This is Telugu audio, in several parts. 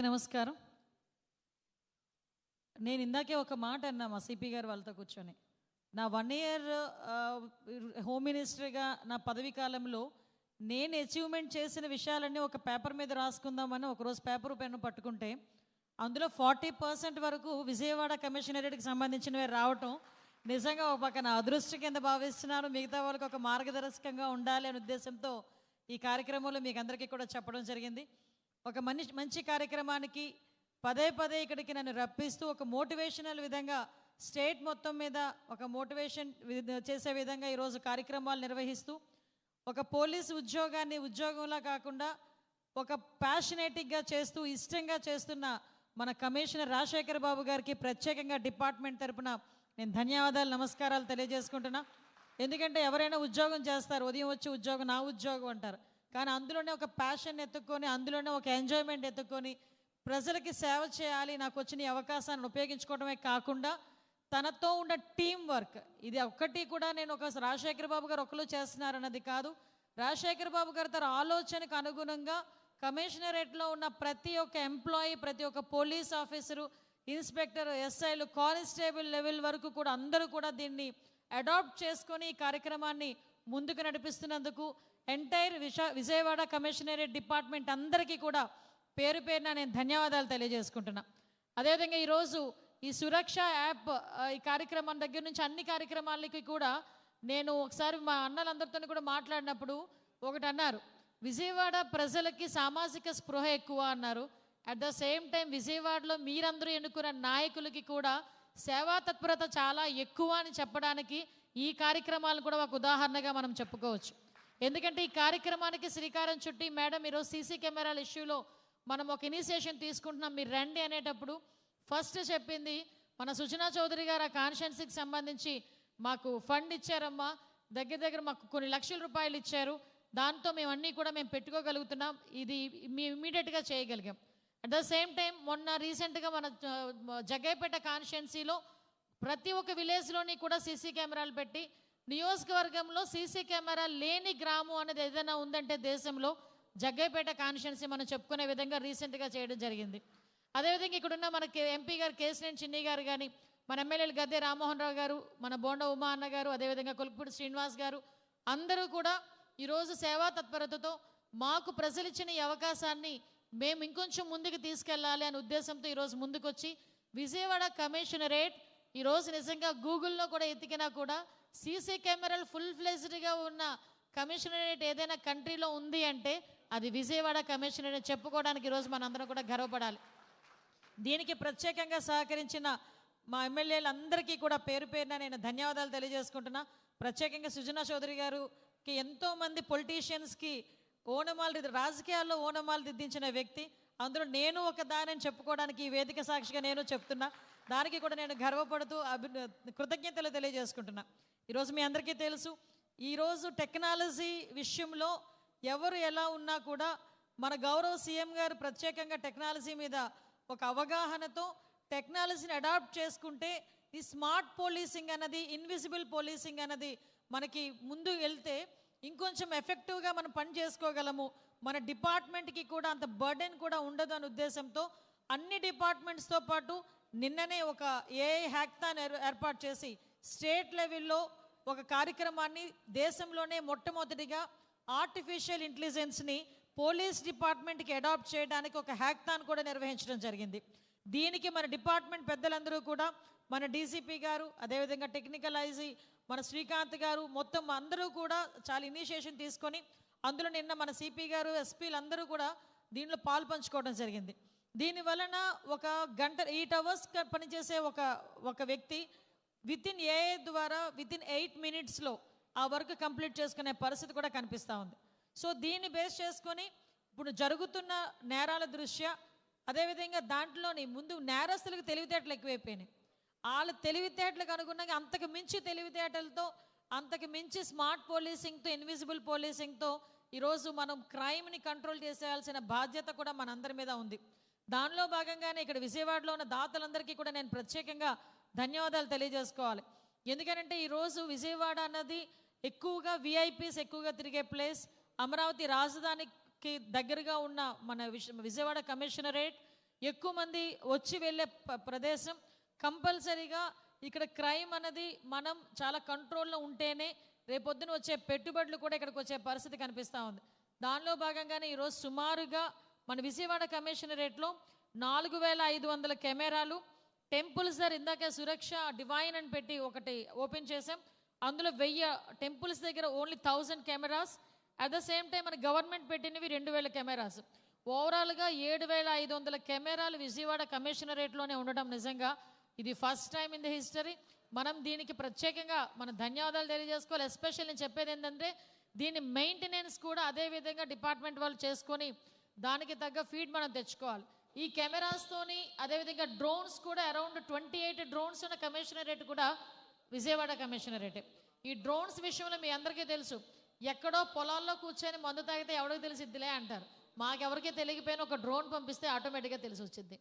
నమస్కారం. నేను ఇందాకే ఒక మాట అన్నా మా సిపి గారు వాళ్ళతో కూర్చొని. నా 1 ఇయర్ హోమ్ మినిస్టర్గా నా పదవీ కాలంలో నేను అచీవ్మెంట్ చేసిన విషయాలన్నీ ఒక పేపర్ మీద రాసుకుందామని ఒకరోజు పేపర్ పెన్ను పట్టుకుంటే అందులో 40% వరకు విజయవాడ కమిషనరేట్కి సంబంధించినవి రావటం నిజంగా ఒక పక్క నా అదృష్టం కింద భావిస్తున్నాను. మిగతా వాళ్ళకి ఒక మార్గదర్శకంగా ఉండాలి అనే ఉద్దేశంతో ఈ కార్యక్రమంలో మీకు అందరికీ కూడా చెప్పడం జరిగింది. ఒక మంచి కార్యక్రమానికి పదే పదే ఇక్కడికి నన్ను రప్పిస్తూ ఒక మోటివేషనల్ విధంగా స్టేట్ మొత్తం మీద ఒక మోటివేషన్ చేసే విధంగా ఈరోజు కార్యక్రమాలు నిర్వహిస్తూ ఒక పోలీసు ఉద్యోగాన్ని ఉద్యోగంలా కాకుండా ఒక ప్యాషనేటిక్గా చేస్తూ ఇష్టంగా చేస్తున్న మన కమిషనర్ రాజశేఖర్ బాబు గారికి ప్రత్యేకంగా డిపార్ట్మెంట్ తరపున నేను ధన్యవాదాలు నమస్కారాలు తెలియజేసుకుంటున్నా. ఎందుకంటే ఎవరైనా ఉద్యోగం చేస్తారు, ఉదయం వచ్చి ఉద్యోగం నా ఉద్యోగం అంటారు, కానీ అందులోనే ఒక ప్యాషన్ ఎత్తుక్కొని అందులోనే ఒక ఎంజాయ్మెంట్ ఎత్తుక్కొని ప్రజలకి సేవ చేయాలి, నాకు వచ్చిన ఈ అవకాశాన్ని ఉపయోగించుకోవడమే కాకుండా తనతో ఉన్న టీం వర్క్ ఇది ఒక్కటి కూడా నేను ఒక రాజశేఖర్ బాబు గారు ఒకరు చేస్తున్నారన్నది కాదు. రాజశేఖర్ బాబు గారు తన ఆలోచనకు అనుగుణంగా కమిషనరేట్లో ఉన్న ప్రతి ఒక్క ఎంప్లాయీ, ప్రతి ఒక్క పోలీస్ ఆఫీసరు, ఇన్స్పెక్టర్, ఎస్ఐలు, కానిస్టేబుల్ లెవెల్ వరకు కూడా అందరూ కూడా దీన్ని అడాప్ట్ చేసుకొని ఈ కార్యక్రమాన్ని ముందుకు నడిపిస్తున్నందుకు ఎంటైర్ విజయవాడ కమిషనరేట్ డిపార్ట్మెంట్ అందరికీ కూడా పేరు పేరున నేను ధన్యవాదాలు తెలియజేసుకుంటున్నా. అదేవిధంగా ఈరోజు ఈ సురక్ష యాప్ ఈ కార్యక్రమం దగ్గర నుంచి అన్ని కార్యక్రమాలకి కూడా నేను ఒకసారి మా అన్నలందరితో కూడా మాట్లాడినప్పుడు ఒకటి అన్నారు, విజయవాడ ప్రజలకి సామాజిక స్పృహ ఎక్కువ అన్నారు. అట్ ద సేమ్ టైం విజయవాడలో మీరందరూ ఎన్నుకున్న నాయకులకి కూడా సేవా తత్పరత చాలా ఎక్కువ అని చెప్పడానికి ఈ కార్యక్రమాలు కూడా ఒక ఉదాహరణగా మనం చెప్పుకోవచ్చు. ఎందుకంటే ఈ కార్యక్రమానికి శ్రీకారం చుట్టి మేడం ఈరోజు సీసీ కెమెరాల ఇష్యూలో మనం ఒక ఇనిషియేషన్ తీసుకుంటున్నాం, మీరు రండి అనేటప్పుడు ఫస్ట్ చెప్పింది మన సుజనా చౌదరి గారు ఆ కాన్స్టిట్యున్సీకి సంబంధించి మాకు ఫండ్ ఇచ్చారమ్మా, దగ్గర మాకు కొన్ని లక్షల రూపాయలు ఇచ్చారు, దాంతో మేము అన్నీ కూడా మేము పెట్టుకోగలుగుతున్నాం, ఇది మేము ఇమీడియట్గా చేయగలిగాం. అట్ ద సేమ్ టైం మొన్న రీసెంట్గా మన జగ్గైపేట కాన్స్టిట్యున్సీలో ప్రతి ఒక్క విలేజ్లోని కూడా సీసీ కెమెరాలు పెట్టి నియోజకవర్గంలో సీసీ కెమెరా లేని గ్రామం అనేది ఏదైనా ఉందంటే దేశంలో జగ్గైపేట కాన్స్టిట్యున్సీ మనం చెప్పుకునే విధంగా రీసెంట్గా చేయడం జరిగింది. అదేవిధంగా ఇక్కడున్న మన ఎంపీ గారు కేసినేని చిన్ని గారు కానీ, మన ఎమ్మెల్యేలు గద్దె రామ్మోహన్ రావు గారు, మన బోండా ఉమా అన్న గారు, అదేవిధంగా కొలుపుపూడి శ్రీనివాస్ గారు అందరూ కూడా ఈరోజు సేవా తత్పరతతో మాకు ప్రజలు ఇచ్చిన ఈ అవకాశాన్ని మేము ఇంకొంచెం ముందుకు తీసుకెళ్ళాలి అనే ఉద్దేశంతో ఈరోజు ముందుకొచ్చి విజయవాడ కమిషనరేట్ ఈరోజు నిజంగా గూగుల్లో కూడా ఎతికినా కూడా సీసీ కెమెరాలు ఫుల్ ఫ్లెజ్డ్గా ఉన్న కమిషనరేట్ ఏదైనా కంట్రీలో ఉంది అంటే అది విజయవాడ కమిషనరేట్ చెప్పుకోవడానికి ఈరోజు మనందరం కూడా గర్వపడాలి. దీనికి ప్రత్యేకంగా సహకరించిన మా ఎమ్మెల్యేలందరికీ కూడా పేరు పేరున నేను ధన్యవాదాలు తెలియజేసుకుంటున్నా. ప్రత్యేకంగా సుజనా చౌదరి గారికి ఎంతోమంది పొలిటీషియన్స్కి రాజకీయాల్లో ఓనమాలు దిద్దించిన వ్యక్తి, అందులో నేను ఒక దానిని చెప్పుకోవడానికి ఈ వేదిక సాక్షిగా నేను చెప్తున్నా, దానికి కూడా నేను గర్వపడుతూ కృతజ్ఞతలు తెలియజేసుకుంటున్నా. ఈరోజు మీ అందరికీ తెలుసు, ఈరోజు టెక్నాలజీ విషయంలో ఎవరు ఎలా ఉన్నా కూడా మన గౌరవ సీఎం గారు ప్రత్యేకంగా టెక్నాలజీ మీద ఒక అవగాహనతో టెక్నాలజీని అడాప్ట్ చేసుకుంటే ఈ స్మార్ట్ పోలీసింగ్ అన్నది, ఇన్విజిబుల్ పోలీసింగ్ అన్నది మనకి ముందు వెళ్తే ఇంకొంచెం ఎఫెక్టివ్గా మనం పని చేసుకోగలము, మన డిపార్ట్మెంట్కి కూడా అంత బర్డెన్ కూడా ఉండదు అనే ఉద్దేశంతో అన్ని డిపార్ట్మెంట్స్తో పాటు నిన్ననే ఒక ఏఐ హ్యాక్థాన్ ఏర్పాటు చేసి స్టేట్ లెవెల్లో ఒక కార్యక్రమాన్ని దేశంలోనే మొట్టమొదటిగా ఆర్టిఫిషియల్ ఇంటెలిజెన్స్ని పోలీస్ డిపార్ట్మెంట్కి అడాప్ట్ చేయడానికి ఒక హ్యాక్థాన్ కూడా నిర్వహించడం జరిగింది. దీనికి మన డిపార్ట్మెంట్ పెద్దలందరూ కూడా, మన డీసీపీ గారు, అదేవిధంగా టెక్నికల్ ఐజీ మన శ్రీకాంత్ గారు, మొత్తం అందరూ కూడా చాలా ఇనిషియేషన్ తీసుకొని అందులో నిన్న మన సిపి గారు, ఎస్పీలు అందరూ కూడా దీనిలో పాలు పంచుకోవడం జరిగింది. దీని వలన ఒక గంట 8 hours పనిచేసే ఒక వ్యక్తి వితిన్ ఏఐ ద్వారా వితిన్ 8 minutesలో ఆ వర్క్ కంప్లీట్ చేసుకునే పరిస్థితి కూడా కనిపిస్తూ ఉంది. సో దీన్ని బేస్ చేసుకొని ఇప్పుడు జరుగుతున్న నేరాల దృష్ట్యా, అదేవిధంగా దాంట్లోని ముందు నేరస్తులకు తెలివితేటలు ఎక్కువైపోయినాయి, వాళ్ళ తెలివితేటలకు అనుగుణంగా అంతకు మించి తెలివితేటలతో, అంతకు మించి స్మార్ట్ పోలీసింగ్తో, ఇన్విజిబుల్ పోలీసింగ్తో ఈరోజు మనం క్రైమ్ని కంట్రోల్ చేసేయాల్సిన బాధ్యత కూడా మనందరి మీద ఉంది. దానిలో భాగంగానే ఇక్కడ విజయవాడలో ఉన్న దాతలందరికీ కూడా నేను ప్రత్యేకంగా ధన్యవాదాలు తెలియజేసుకోవాలి. ఎందుకంటే ఈరోజు విజయవాడ అన్నది ఎక్కువగా విఐపీస్ ఎక్కువగా తిరిగే ప్లేస్, అమరావతి రాజధానికి దగ్గరగా ఉన్న మన విజయవాడ కమిషనరేట్ ఎక్కువ మంది వచ్చి వెళ్ళే ప్రదేశం. కంపల్సరీగా ఇక్కడ క్రైమ్ అనేది మనం చాలా కంట్రోల్లో ఉంటేనే రేపొద్దున వచ్చే పెట్టుబడులు కూడా ఇక్కడికి వచ్చే పరిస్థితి కనిపిస్తూ ఉంది. దానిలో భాగంగానే ఈరోజు సుమారుగా మన విజయవాడ కమిషనరేట్లో 4500 కెమెరాలు, టెంపుల్స్ దగ్గర ఇందాక సురక్ష డివైన్ అని పెట్టి ఒకటి ఓపెన్ చేసాం. అందులో 1000 టెంపుల్స్ దగ్గర only 1000 cameras. At the same time మన గవర్నమెంట్ పెట్టినవి 2000 కెమెరాస్. ఓవరాల్గా 7500 కెమెరాలు విజయవాడ కమిషనరేట్లోనే ఉండడం నిజంగా ఇది first time in the history. మనం దీనికి ప్రత్యేకంగా మన ధన్యవాదాలు తెలియజేసుకోవాలి. ఎస్పెషల్ నేను చెప్పేది ఏంటంటే దీని మెయింటెనెన్స్ కూడా అదే విధంగా డిపార్ట్మెంట్ వాళ్ళు చేసుకొని దానికి తగ్గ ఫీడ్ మనం తెచ్చుకోవాలి. ఈ కెమెరాస్తోని అదేవిధంగా డ్రోన్స్ కూడా అరౌండ్ 28 డ్రోన్స్ ఉన్న కమిషనరేట్ కూడా విజయవాడ కమిషనరేటే. ఈ డ్రోన్స్ విషయంలో మీ అందరికీ తెలుసు, ఎక్కడో పొలాల్లో కూర్చొని మందు తాగితే ఎవరికి తెలిసిద్దిలే అంటారు. మాకెవరికీ తెలియకపోయినా ఒక డ్రోన్ పంపిస్తే ఆటోమేటిక్గా తెలిసి వచ్చింది.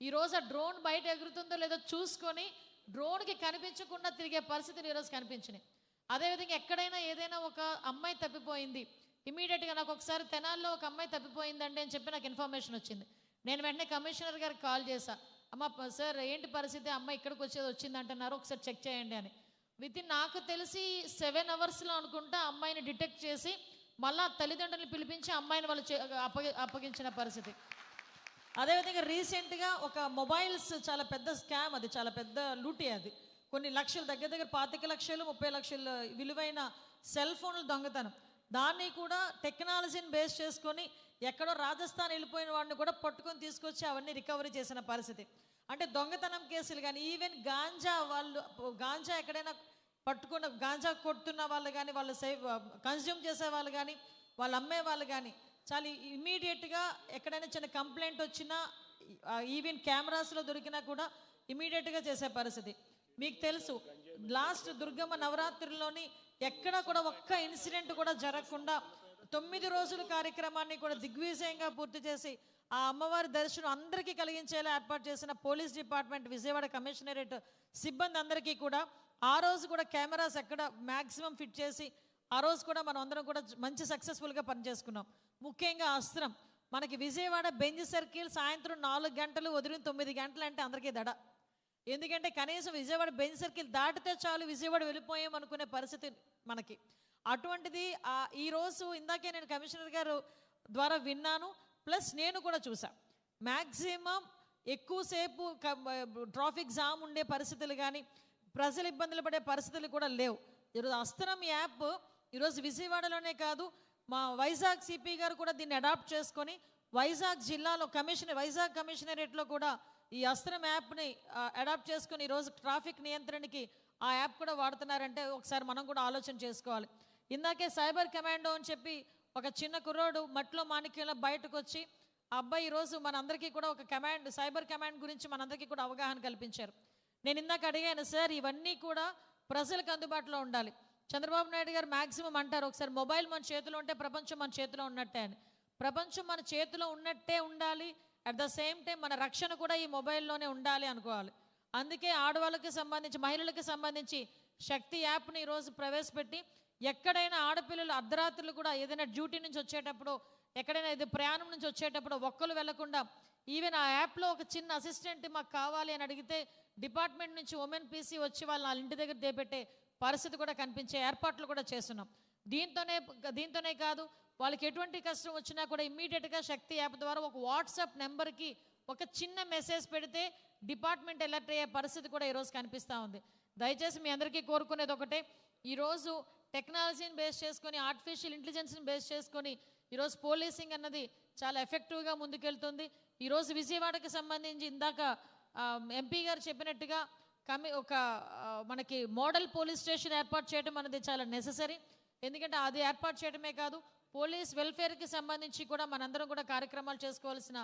ఈరోజు ఆ డ్రోన్ బయట ఎగురుతుందో లేదో చూసుకొని డ్రోన్కి కనిపించకుండా తిరిగే పరిస్థితులు ఈరోజు కనిపించినాయి. అదేవిధంగా ఎక్కడైనా ఏదైనా ఒక అమ్మాయి తప్పిపోయింది, ఇమీడియట్గా నాకు ఒకసారి తెనాల్లో ఒక అమ్మాయి తప్పిపోయిందండి అని చెప్పి నాకు ఇన్ఫర్మేషన్ వచ్చింది. నేను వెంటనే కమిషనర్ గారికి కాల్ చేశా, అమ్మ సార్ ఏంటి పరిస్థితి, అమ్మాయి ఇక్కడికి వచ్చేది వచ్చింది అంటున్నారు, ఒకసారి చెక్ చేయండి అని. వితిన్ నాకు తెలిసి 7 అవర్స్లో అనుకుంటా అమ్మాయిని డిటెక్ట్ చేసి మళ్ళా తల్లిదండ్రులను పిలిపించి అమ్మాయిని వాళ్ళు అప్పగించిన పరిస్థితి. అదేవిధంగా రీసెంట్గా ఒక మొబైల్స్ చాలా పెద్ద స్కామ్, అది చాలా పెద్ద లూటీ, అది కొన్ని లక్షలు దగ్గర 25 లక్షలు 30 లక్షలు విలువైన సెల్ ఫోన్లు దొంగతనం. దాన్ని కూడా టెక్నాలజీని బేస్ చేసుకొని ఎక్కడో రాజస్థాన్ వెళ్ళిపోయిన వాడిని కూడా పట్టుకొని తీసుకొచ్చి అవన్నీ రికవరీ చేసిన పరిస్థితి. అంటే దొంగతనం కేసులు కానీ, ఈవెన్ గాంజా ఎక్కడైనా పట్టుకున్న గాంజా కొడుతున్న వాళ్ళు కానీ, వాళ్ళు కన్జ్యూమ్ చేసే వాళ్ళు కానీ, వాళ్ళు అమ్మే వాళ్ళు కానీ చాలా ఇమీడియట్గా ఎక్కడైనా చిన్న కంప్లైంట్ వచ్చినా ఈవెన్ కెమెరాస్లో దొరికినా కూడా ఇమీడియట్గా చేసే పరిస్థితి. మీకు తెలుసు లాస్ట్ దుర్గమ్మ నవరాత్రుల్లోని ఎక్కడ కూడా ఒక్క ఇన్సిడెంట్ కూడా జరగకుండా 9 రోజుల కార్యక్రమాన్ని కూడా దిగ్విజయంగా పూర్తి చేసి ఆ అమ్మవారి దర్శనం అందరికీ కలిగించేలా ఏర్పాటు చేసిన పోలీస్ డిపార్ట్మెంట్ విజయవాడ కమిషనరేట్ సిబ్బంది అందరికీ కూడా ఆ రోజు కూడా కెమెరాస్ ఎక్కడ మ్యాక్సిమం ఫిట్ చేసి ఆ రోజు కూడా మనం అందరం కూడా మంచి సక్సెస్ఫుల్గా పనిచేసుకున్నాం. ముఖ్యంగా అస్త్రం మనకి విజయవాడ బెంజ్ సర్కిల్ సాయంత్రం 4 గంటలు వదిలిన 9 గంటలు అంటే అందరికీ దడ. ఎందుకంటే కనీసం విజయవాడ బెంజ్ సర్కిల్ దాటితే చాలు విజయవాడ వెళ్ళిపోయాం అనుకునే పరిస్థితి మనకి. అటువంటిది ఈరోజు ఇందాకే నేను కమిషనర్ గారు ద్వారా విన్నాను, ప్లస్ నేను కూడా చూసా. మ్యాక్సిమం ఎక్కువసేపు ట్రాఫిక్ జామ్ ఉండే పరిస్థితులు కానీ, ప్రజలు ఇబ్బందులు పడే పరిస్థితులు కూడా లేవు. ఈరోజు అస్త్రం యాప్ ఈరోజు విజయవాడలోనే కాదు, మా వైజాగ్ సిపి గారు కూడా దీన్ని అడాప్ట్ చేసుకొని వైజాగ్ జిల్లాలో వైజాగ్ కమిషనరేట్లో కూడా ఈ అస్త్రం యాప్ని అడాప్ట్ చేసుకొని ఈరోజు ట్రాఫిక్ నియంత్రణకి ఆ యాప్ కూడా వాడుతున్నారంటే ఒకసారి మనం కూడా ఆలోచన చేసుకోవాలి. ఇందాకే సైబర్ కమాండో అని చెప్పి ఒక చిన్న కుర్రోడు మట్లో మాణిక్యంలో బయటకు వచ్చి ఆ అబ్బాయి ఈరోజు మనందరికీ కూడా ఒక సైబర్ కమాండ్ గురించి మనందరికీ కూడా అవగాహన కల్పించారు. నేను ఇందాక అడిగాను, సార్ ఇవన్నీ కూడా ప్రజలకు అందుబాటులో ఉండాలి. చంద్రబాబు నాయుడు గారు మ్యాక్సిమం అంటారు, ఒకసారి మొబైల్ మన చేతిలో ఉంటే ప్రపంచం మన చేతిలో ఉన్నట్టే అని. ప్రపంచం మన చేతిలో ఉన్నట్టే ఉండాలి, అట్ ద సేమ్ టైం మన రక్షణ కూడా ఈ మొబైల్లోనే ఉండాలి అనుకోవాలి. అందుకే ఆడవాళ్ళకి సంబంధించి మహిళలకు సంబంధించి శక్తి యాప్ని ఈరోజు ప్రవేశపెట్టి ఎక్కడైనా ఆడపిల్లలు అర్ధరాత్రులు కూడా ఏదైనా డ్యూటీ నుంచి వచ్చేటప్పుడు, ఎక్కడైనా ఇది ప్రయాణం నుంచి వచ్చేటప్పుడు ఒక్కరు వెళ్లకుండా ఈవెన్ ఆ యాప్లో ఒక చిన్న అసిస్టెంట్ మాకు కావాలి అని అడిగితే డిపార్ట్మెంట్ నుంచి ఉమెన్ పీసీ వచ్చి వాళ్ళ ఇంటి దగ్గర దేపెట్టే పరిస్థితి కూడా కనిపించే ఏర్పాట్లు కూడా చేస్తున్నాం. దీంతోనే కాదు, వాళ్ళకి ఎటువంటి కష్టం వచ్చినా కూడా ఇమ్మీడియట్గా శక్తి యాప్ ద్వారా ఒక వాట్సాప్ నెంబర్కి ఒక చిన్న మెసేజ్ పెడితే డిపార్ట్మెంట్ అలర్ట్ అయ్యే పరిస్థితి కూడా ఈరోజు కనిపిస్తూ ఉంది. దయచేసి మీ అందరికీ కోరుకునేది ఒకటే, ఈరోజు టెక్నాలజీని బేస్ చేసుకొని, ఆర్టిఫిషియల్ ఇంటెలిజెన్స్ని బేస్ చేసుకొని ఈరోజు పోలీసింగ్ అన్నది చాలా ఎఫెక్టివ్గా ముందుకెళ్తుంది. ఈరోజు విజయవాడకి సంబంధించి ఇందాక ఎంపీ గారు చెప్పినట్టుగా మనకి మోడల్ పోలీస్ స్టేషన్ ఏర్పాటు చేయడం అనేది చాలా నెససరీ. ఎందుకంటే అది ఏర్పాటు చేయడమే కాదు, పోలీస్ వెల్ఫేర్కి సంబంధించి కూడా మనందరం కూడా కార్యక్రమాలు చేసుకోవాల్సిన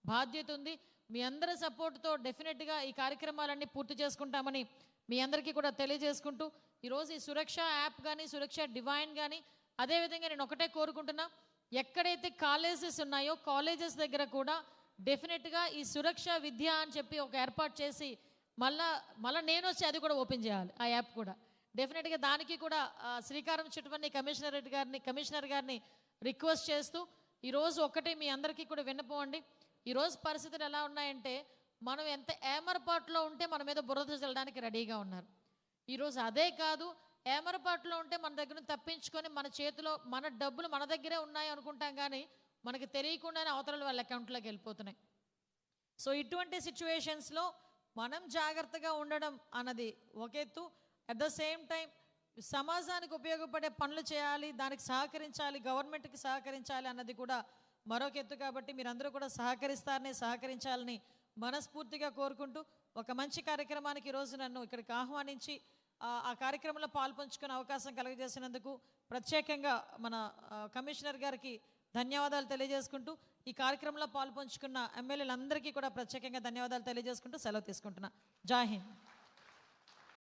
బాధ్యత ఉంది. మీ అందరి సపోర్ట్తో డెఫినెట్గా ఈ కార్యక్రమాలన్నీ పూర్తి చేసుకుంటామని మీ అందరికీ కూడా తెలియజేసుకుంటూ ఈరోజు ఈ సురక్ష యాప్ కానీ, సురక్ష డివైన్ కానీ, అదేవిధంగా నేను ఒకటే కోరుకుంటున్నా, ఎక్కడైతే కాలేజెస్ ఉన్నాయో కాలేజెస్ దగ్గర కూడా డెఫినెట్గా ఈ సురక్ష విద్య అని చెప్పి ఒక ఏర్పాటు చేసి మళ్ళా నేను వచ్చి అది కూడా ఓపెన్ చేయాలి ఆ యాప్ కూడా. డెఫినెట్గా దానికి కూడా శ్రీకారం చుట్టమని కమిషనర్ గారిని రిక్వెస్ట్ చేస్తూ ఈరోజు ఒకటే మీ అందరికీ కూడా విన్నపం అండి, ఈరోజు పరిస్థితులు ఎలా ఉన్నాయంటే మనం ఎంత ఏమరపాటులో ఉంటే మన మీద బురద చల్లడానికి రెడీగా ఉన్నారు. ఈరోజు అదే కాదు, ఏమరపాటులో ఉంటే మన దగ్గర నుంచి తప్పించుకొని మన చేతిలో మన డబ్బులు మన దగ్గరే ఉన్నాయి అనుకుంటాం, కానీ మనకి తెలియకుండానే అవతల వాళ్ళ అకౌంట్లోకి వెళ్ళిపోతున్నాయి. సో ఇటువంటి సిచ్యువేషన్స్లో మనం జాగ్రత్తగా ఉండడం అన్నది ఒక ఎత్తు. అట్ ద సేమ్ టైం సమాజానికి ఉపయోగపడే పనులు చేయాలి, దానికి సహకరించాలి, గవర్నమెంట్కి సహకరించాలి అన్నది కూడా మరొక ఎత్తు. కాబట్టి మీరందరూ కూడా సహకరించాలని మనస్ఫూర్తిగా కోరుకుంటూ, ఒక మంచి కార్యక్రమానికి ఈరోజు నన్ను ఇక్కడికి ఆహ్వానించి ఆ కార్యక్రమంలో పాల్పంచుకునే అవకాశం కలుగజేసినందుకు ప్రత్యేకంగా మన కమిషనర్ గారికి ధన్యవాదాలు తెలియజేసుకుంటూ, ఈ కార్యక్రమంలో పాల్పంచుకున్న ఎమ్మెల్యేలందరికీ కూడా ప్రత్యేకంగా ధన్యవాదాలు తెలియజేసుకుంటూ సెలవు తీసుకుంటున్నా. జై హింద్.